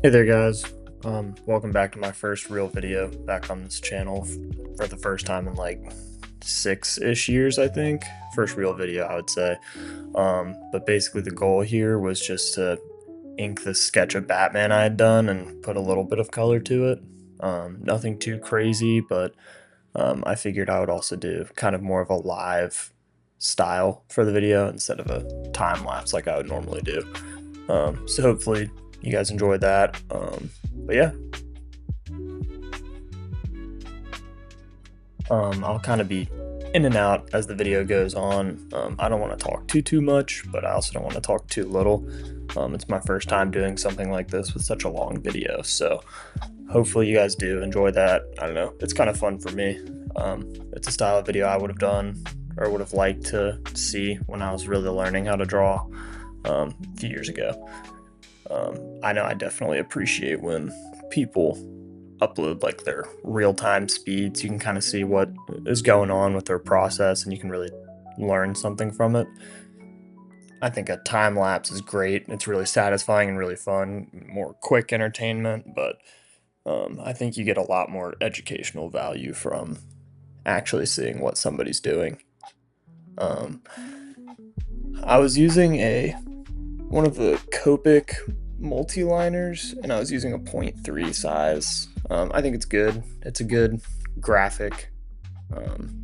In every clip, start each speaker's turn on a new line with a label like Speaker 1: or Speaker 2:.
Speaker 1: Hey there guys, welcome back to my first real video back on this channel for the first time in like 6-ish years, I think. First real video, I would say. But basically the goal here was just to ink the sketch of Batman I had done and put a little bit of color to it. Nothing too crazy, but I figured I would also do kind of more of a live style for the video instead of a time lapse like I would normally do. So hopefully you guys enjoyed that. But yeah, I'll kind of be in and out as the video goes on. I don't want to talk too much, but I also don't want to talk too little. It's my first time doing something like this with such a long video, so hopefully you guys do enjoy that. I don't know, it's kind of fun for me. It's a style of video I would have done or would have liked to see when I was really learning how to draw a few years ago. I know I definitely appreciate when people upload like their real-time speeds. You can kind of see what is going on with their process and you can really learn something from it. I think a time lapse is great. It's really satisfying and really fun, more quick entertainment, but I think you get a lot more educational value from actually seeing what somebody's doing. I was using one of the Copic multi-liners, and I was using a 0.3 size. I think it's good. It's a good graphic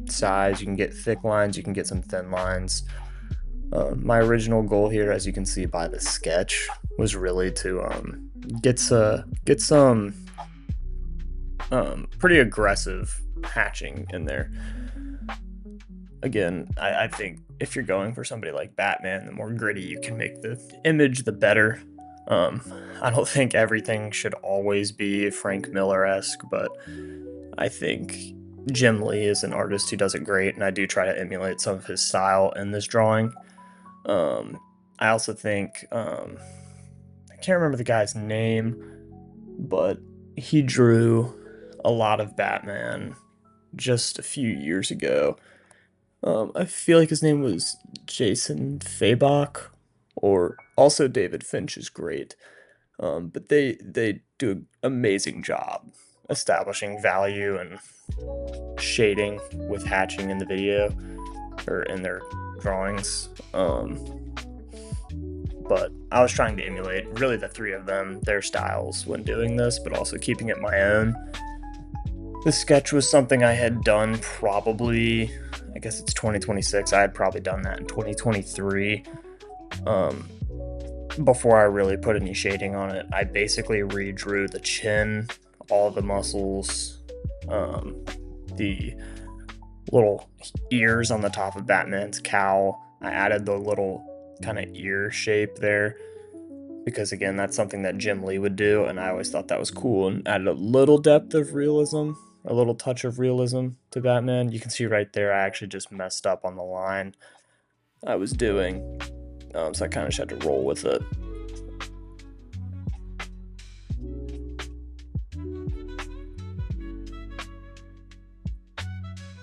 Speaker 1: size. You can get thick lines, you can get some thin lines. My original goal here, as you can see by the sketch, was really to get some pretty aggressive hatching in there. Again, I think if you're going for somebody like Batman, the more gritty you can make the image, the better. I don't think everything should always be Frank Miller-esque, but I think Jim Lee is an artist who does it great, and I do try to emulate some of his style in this drawing. I also think, I can't remember the guy's name, but he drew a lot of Batman just a few years ago. I feel like his name was Jason Fabok, or also David Finch is great. But they do an amazing job establishing value and shading with hatching in the video or in their drawings. But I was trying to emulate really the three of them, their styles when doing this, but also keeping it my own. The sketch was something I had done probably, I guess it's 2026, I had probably done that in 2023. Before I really put any shading on it, I basically redrew the chin, all the muscles, the little ears on the top of Batman's cowl. I added the little kind of ear shape there because, again, that's something that Jim Lee would do, and I always thought that was cool, and added a little depth of realism, a little touch of realism to Batman. You can see right there I actually just messed up on the line I was doing, so I kind of just had to roll with it.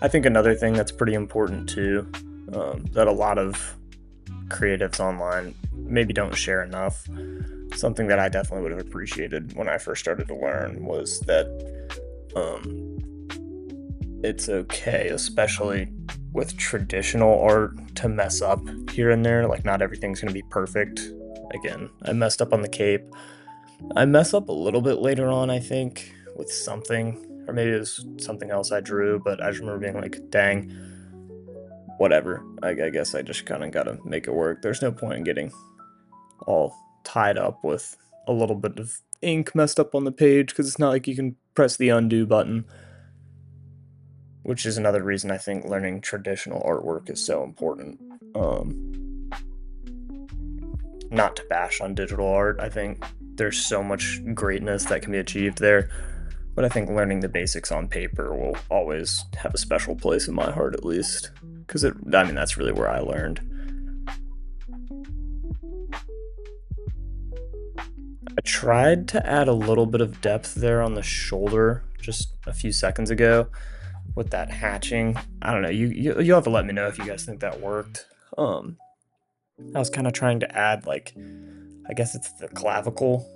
Speaker 1: I think another thing that's pretty important too, that a lot of creatives online maybe don't share enough, something that I definitely would have appreciated when I first started to learn, was that it's okay, especially with traditional art, to mess up here and there. Like, not everything's going to be perfect. Again, I messed up on the cape. I mess up a little bit later on, I think, with something, or maybe it was something else I drew, but I just remember being like, dang, whatever. I guess I just kind of got to make it work. There's no point in getting all tied up with a little bit of ink messed up on the page, because it's not like you can press the undo button, which is another reason I think learning traditional artwork is so important. Not to bash on digital art, I think there's so much greatness that can be achieved there, but I think learning the basics on paper will always have a special place in my heart, at least, because that's really where I learned. I tried to add a little bit of depth there on the shoulder just a few seconds ago with that hatching. I don't know. You'll have to let me know if you guys think that worked. I was kind of trying to add, like, I guess it's the clavicle.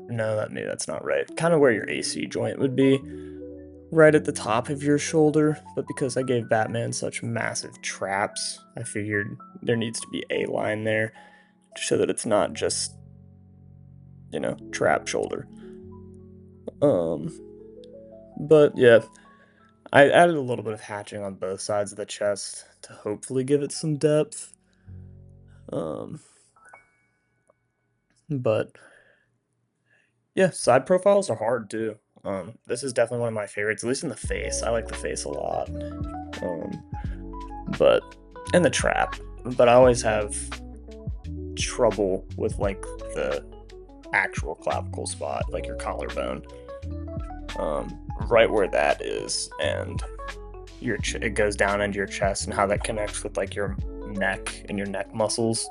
Speaker 1: No, maybe that's not right. Kind of where your AC joint would be, right at the top of your shoulder. But because I gave Batman such massive traps, I figured there needs to be a line there to show that it's not just, trap shoulder. But yeah, I added a little bit of hatching on both sides of the chest to hopefully give it some depth. But yeah, side profiles are hard too. This is definitely one of my favorites, at least in the face. I like the face a lot. And the trap. But I always have trouble with, like, the actual clavicle spot, like your collarbone. Right where that is, and it goes down into your chest, and how that connects with, like, your neck and your neck muscles,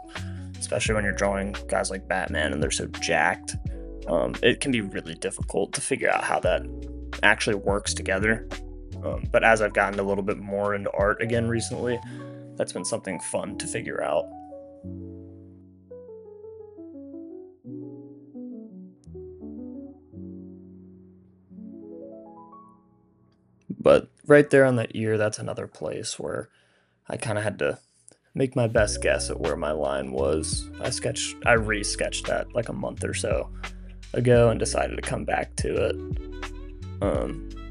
Speaker 1: especially when you're drawing guys like Batman and they're so jacked. It can be really difficult to figure out how that actually works together. But as I've gotten a little bit more into art again recently, that's been something fun to figure out. But right there on the ear, that's another place where I kind of had to make my best guess at where my line was. I re-sketched that like a month or so ago and decided to come back to it.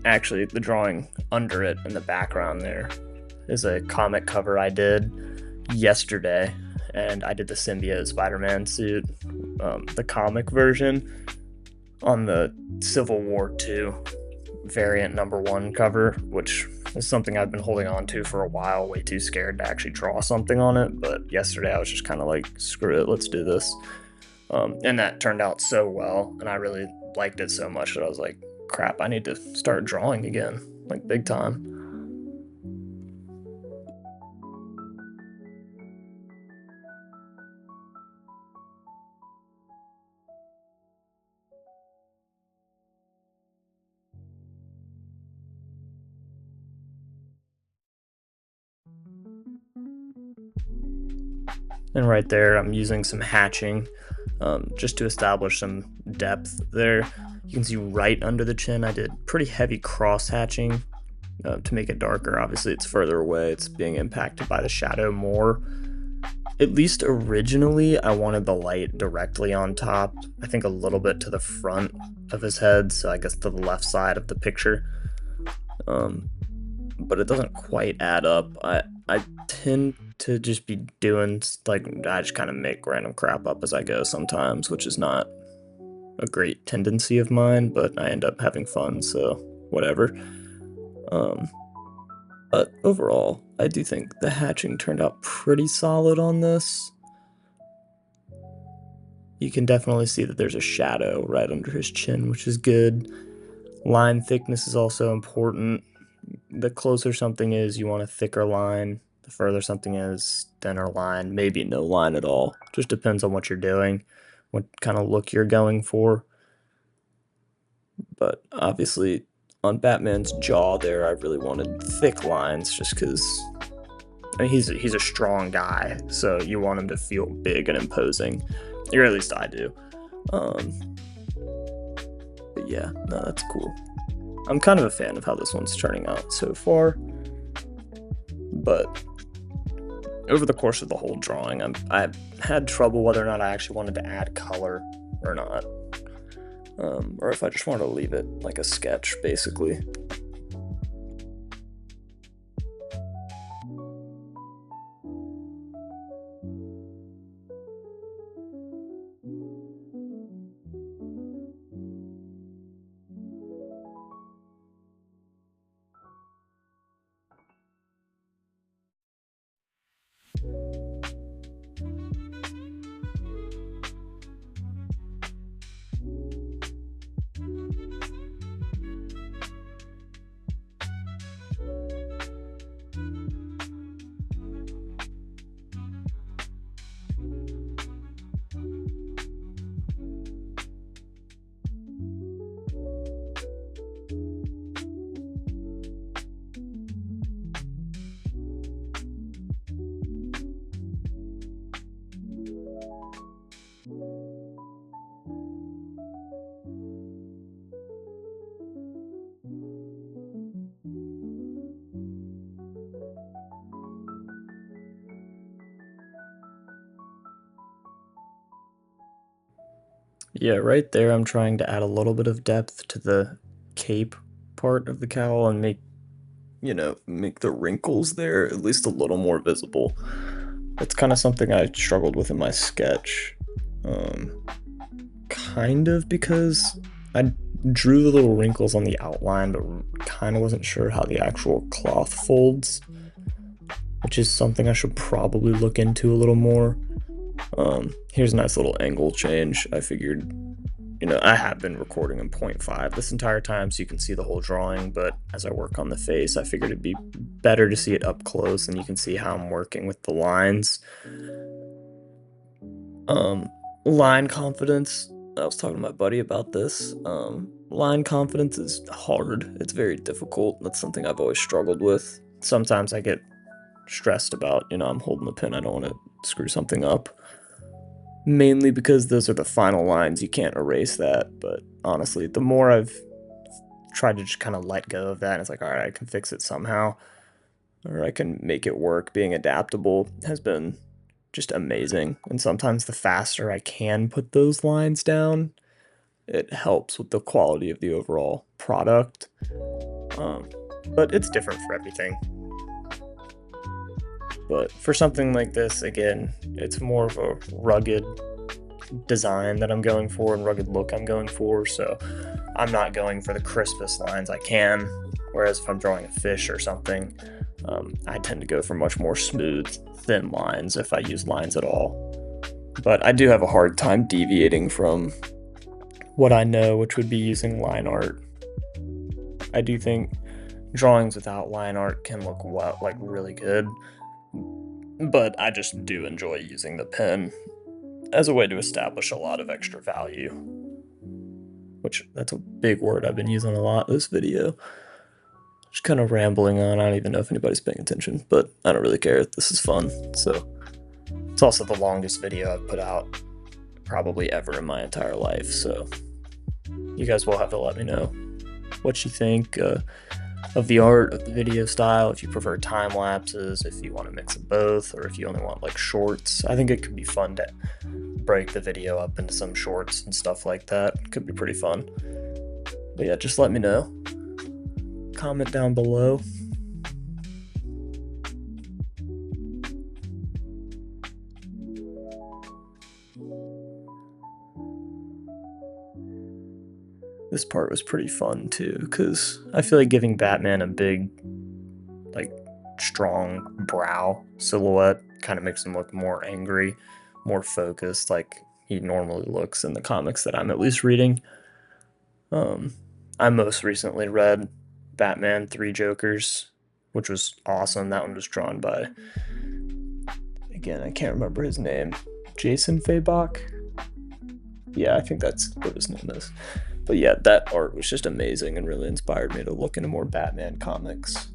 Speaker 1: Actually, the drawing under it in the background there is a comic cover I did yesterday, and I did the symbiote Spider-Man suit, the comic version, on the Civil War II variant #1 cover, which is something I've been holding on to for a while, way too scared to actually draw something on it. But yesterday I was just kind of like, screw it, let's do this. And that turned out so well, and I really liked it so much that I was like, crap, I need to start drawing again, like big time. And right there, I'm using some hatching just to establish some depth there. You can see right under the chin, I did pretty heavy cross hatching to make it darker. Obviously, it's further away. It's being impacted by the shadow more. At least originally, I wanted the light directly on top. I think a little bit to the front of his head, so I guess to the left side of the picture. But it doesn't quite add up. I tend to just be doing, like, I just kind of make random crap up as I go sometimes, which is not a great tendency of mine, but I end up having fun, so whatever. But overall, I do think the hatching turned out pretty solid on this. You can definitely see that there's a shadow right under his chin, which is good. Line thickness is also important. The closer something is, you want a thicker line. The further something is, thinner line, maybe no line at all. Just depends on what you're doing, what kind of look you're going for. But obviously, on Batman's jaw there, I really wanted thick lines just because he's a strong guy, so you want him to feel big and imposing, or at least I do. But yeah, no, that's cool. I'm kind of a fan of how this one's turning out so far, but over the course of the whole drawing, I had trouble whether or not I actually wanted to add color or not, or if I just wanted to leave it like a sketch, basically. yeah, right there I'm trying to add a little bit of depth to the cape part of the cowl and make the wrinkles there at least a little more visible. That's kind of something I struggled with in my sketch. Kind of because I drew the little wrinkles on the outline, but kind of wasn't sure how the actual cloth folds, which is something I should probably look into a little more. Here's a nice little angle change. I figured, I have been recording in 0.5 this entire time, so you can see the whole drawing, but as I work on the face, I figured it'd be better to see it up close, and you can see how I'm working with the lines. Line confidence. I was talking to my buddy about this. Line confidence is hard. It's very difficult. That's something I've always struggled with. Sometimes I get stressed about, I'm holding the pen. I don't want to screw something up. Mainly because those are the final lines. You can't erase that. But honestly, the more I've tried to just kind of let go of that, and it's like, all right, I can fix it somehow, or I can make it work. Being adaptable has been just amazing. And sometimes the faster I can put those lines down, it helps with the quality of the overall product. But it's different for everything. But for something like this, again, it's more of a rugged design that I'm going for and rugged look I'm going for. So I'm not going for the crispest lines I can. Whereas if I'm drawing a fish or something, I tend to go for much more smooth, thin lines if I use lines at all. But I do have a hard time deviating from what I know, which would be using line art. I do think drawings without line art can look really good, but I just do enjoy using the pen as a way to establish a lot of extra value, which that's a big word I've been using a lot this video. Just kind of rambling on. I don't even know if anybody's paying attention, but I don't really care. This is fun. So it's also the longest video I've put out probably ever in my entire life. So you guys will have to let me know what you think of the art, of the video style, if you prefer time lapses, if you want to mix of both, or if you only want like shorts. I think it could be fun to break the video up into some shorts and stuff like that. It could be pretty fun. But yeah, just let me know. Comment down below. This part was pretty fun too, because I feel like giving Batman a big, strong brow silhouette kind of makes him look more angry, more focused, like he normally looks in the comics that I'm at least reading. I most recently read Batman 3 Jokers, which was awesome. That one was drawn by, again, I can't remember his name, Jason Fabok? Yeah, I think that's what his name is. But yeah, that art was just amazing and really inspired me to look into more Batman comics.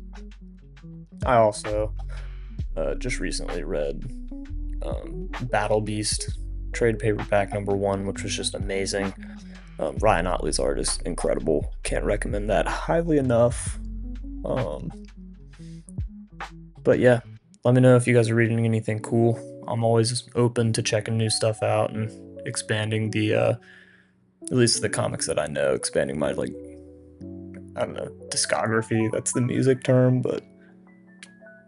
Speaker 1: I also just recently read Battle Beast trade paperback #1, which was just amazing. Ryan Ottley's art is incredible. Can't recommend that highly enough. But yeah, let me know if you guys are reading anything cool. I'm always open to checking new stuff out and expanding the, at least the comics that I know, expanding my, I don't know, discography. That's the music term, but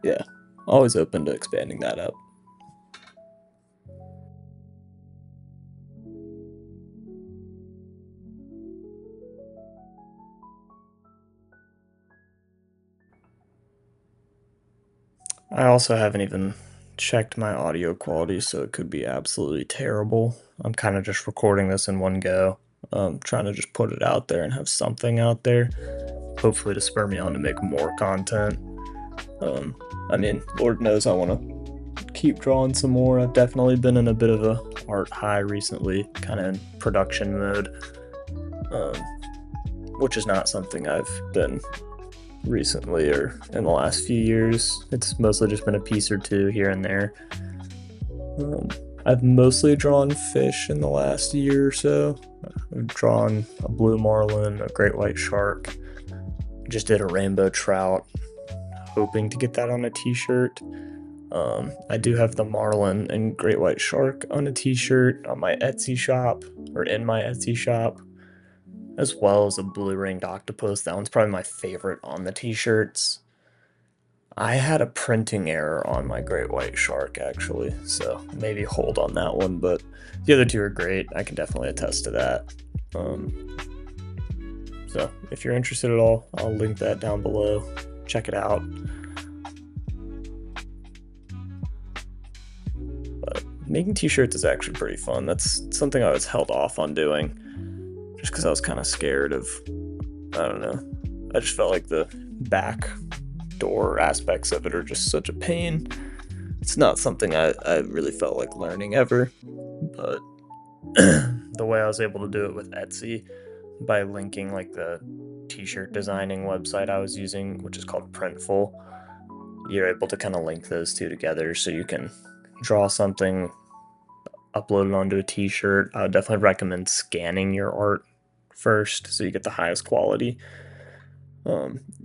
Speaker 1: yeah, always open to expanding that up. I also haven't even checked my audio quality, so it could be absolutely terrible. I'm kind of just recording this in one go, trying to just put it out there and have something out there, hopefully to spur me on to make more content. I mean, Lord knows I want to keep drawing some more. I've definitely been in a bit of a art high recently, kind of in production mode, which is not something I've been recently or in the last few years. It's mostly just been a piece or two here and there. I've mostly drawn fish in the last year or so. I've drawn a blue marlin, a great white shark, just did a rainbow trout, hoping to get that on a t-shirt. I do have the Marlin and Great White Shark on a t-shirt on my Etsy shop, or in my Etsy shop, as well as a blue ringed octopus. That one's probably my favorite on the t-shirts. I had a printing error on my Great White Shark actually, so maybe hold on that one, but the other two are great. I can definitely attest to that. So if you're interested at all, I'll link that down below. Check it out. But making t-shirts is actually pretty fun. That's something I was held off on doing just because I was kind of scared of, I don't know. I just felt like the back door aspects of it are just such a pain. It's not something I really felt like learning ever, but the way I was able to do it with Etsy by linking like the t-shirt designing website I was using, which is called Printful, you're able to kind of link those two together so you can draw something, upload it onto a t-shirt. I would definitely recommend scanning your art first so you get the highest quality.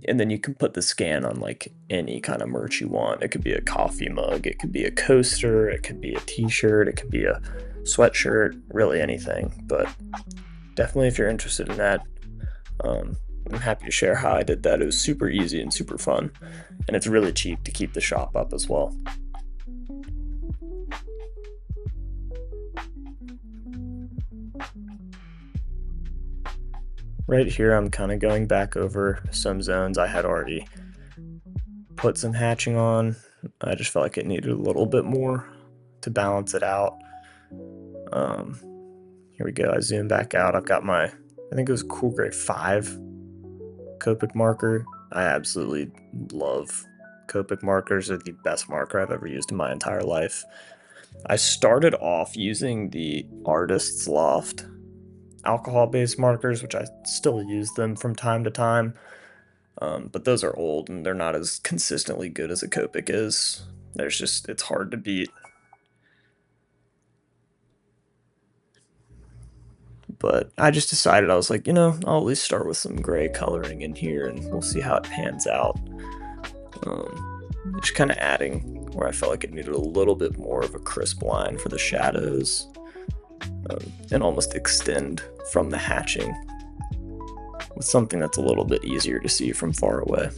Speaker 1: And then you can put the scan on like any kind of merch you want. It could be a coffee mug, it could be a coaster, it could be a t-shirt, it could be a sweatshirt, really anything. But definitely if you're interested in that, I'm happy to share how I did that. It was super easy and super fun, and it's really cheap to keep the shop up as well. Right here, I'm kind of going back over some zones I had already put some hatching on. I just felt like it needed a little bit more to balance it out. Here we go. I zoom back out. I've got my, I think it was Coolgray 5 Copic marker. I absolutely love Copic markers. They're the best marker I've ever used in my entire life. I started off using the Artist's Loft alcohol-based markers, which I still use them from time to time, but those are old and they're not as consistently good as a Copic is. It's hard to beat. But I just decided, I was like, I'll at least start with some gray coloring in here and we'll see how it pans out. Just kind of adding where I felt like it needed a little bit more of a crisp line for the shadows, and almost extend from the hatching with something that's a little bit easier to see from far away.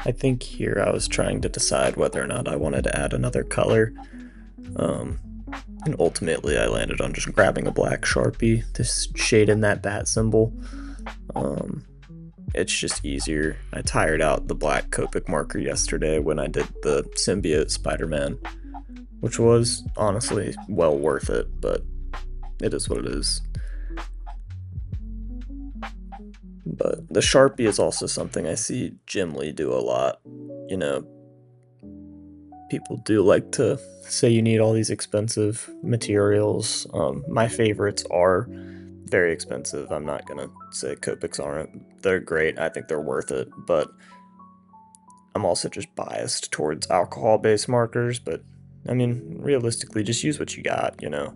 Speaker 1: I think here I was trying to decide whether or not I wanted to add another color. And ultimately I landed on just grabbing a black Sharpie to shade in that bat symbol. It's just easier. I tired out the black Copic marker yesterday when I did the Symbiote Spider-Man, which was honestly well worth it, but it is what it is. But the Sharpie is also something I see Jim Lee do a lot. People do like to say you need all these expensive materials. My favorites are very expensive. I'm not gonna say Copics aren't. They're great. I think they're worth it. But I'm also just biased towards alcohol-based markers, but I mean, realistically, just use what you got, you know?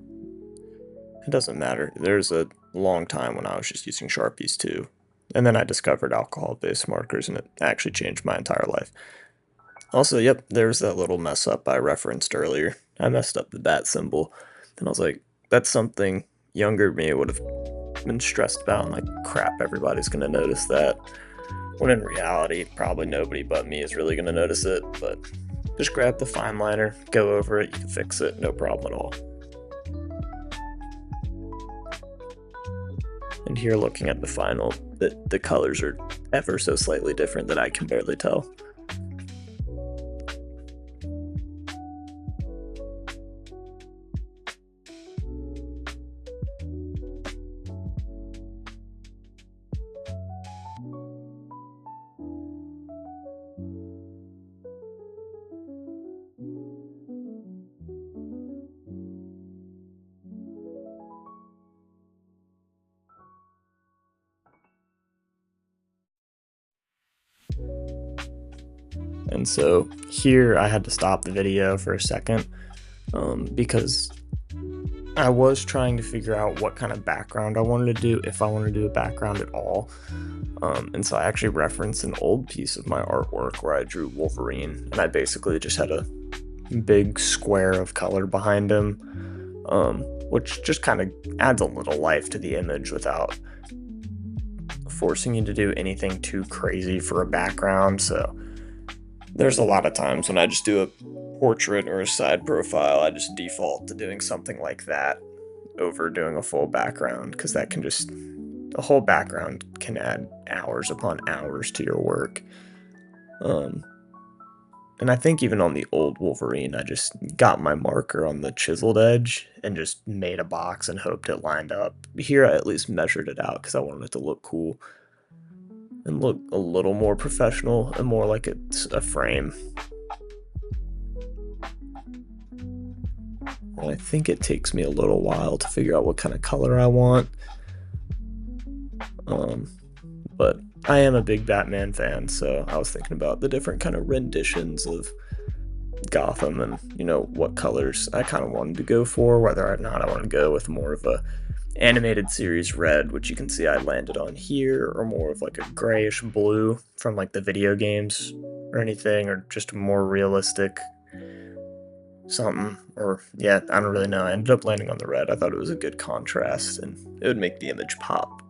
Speaker 1: It doesn't matter. There's a long time when I was just using Sharpies too. And then I discovered alcohol-based markers, and it actually changed my entire life. Also, yep, there's that little mess up I referenced earlier. I messed up the bat symbol, and I was like, that's something younger me would have been stressed about, and like, crap, everybody's gonna notice that. When in reality, probably nobody but me is really gonna notice it, but just grab the fine liner, go over it, you can fix it, no problem at all. And here, looking at the final, the colors are ever so slightly different that I can barely tell. And so here I had to stop the video for a second because I was trying to figure out what kind of background I wanted to do, if I wanted to do a background at all. And so I actually referenced an old piece of my artwork where I drew Wolverine, and I basically just had a big square of color behind him, which just kind of adds a little life to the image without forcing you to do anything too crazy for a background. So there's a lot of times when I just do a portrait or a side profile, I just default to doing something like that over doing a full background, because that can just, a whole background can add hours upon hours to your work. And I think even on the old Wolverine, I just got my marker on the chiseled edge and just made a box and hoped it lined up. Here I at least measured it out because I wanted it to look cool and look a little more professional and more like it's a frame. And I think it takes me a little while to figure out what kind of color I want. But I am a big Batman fan, so I was thinking about the different kind of renditions of Gotham and, you know, what colors I kind of wanted to go for, whether or not I want to go with more of a animated series red, which you can see I landed on here, or more of like a grayish blue from like the video games or anything, or just a more realistic something. Or yeah, I don't really know. I ended up landing on the red. I thought it was a good contrast and it would make the image pop.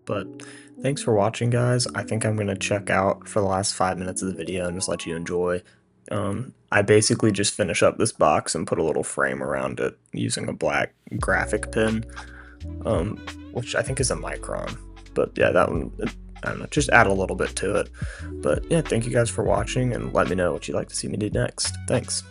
Speaker 1: But thanks for watching, guys. I think I'm going to check out for the last 5 minutes of the video and just let you enjoy. I basically just finish up this box and put a little frame around it using a black graphic pen, um, which I think is a Micron. But yeah, that one, I don't know, just add a little bit to it. But yeah, thank you guys for watching, and let me know what you'd like to see me do next. Thanks.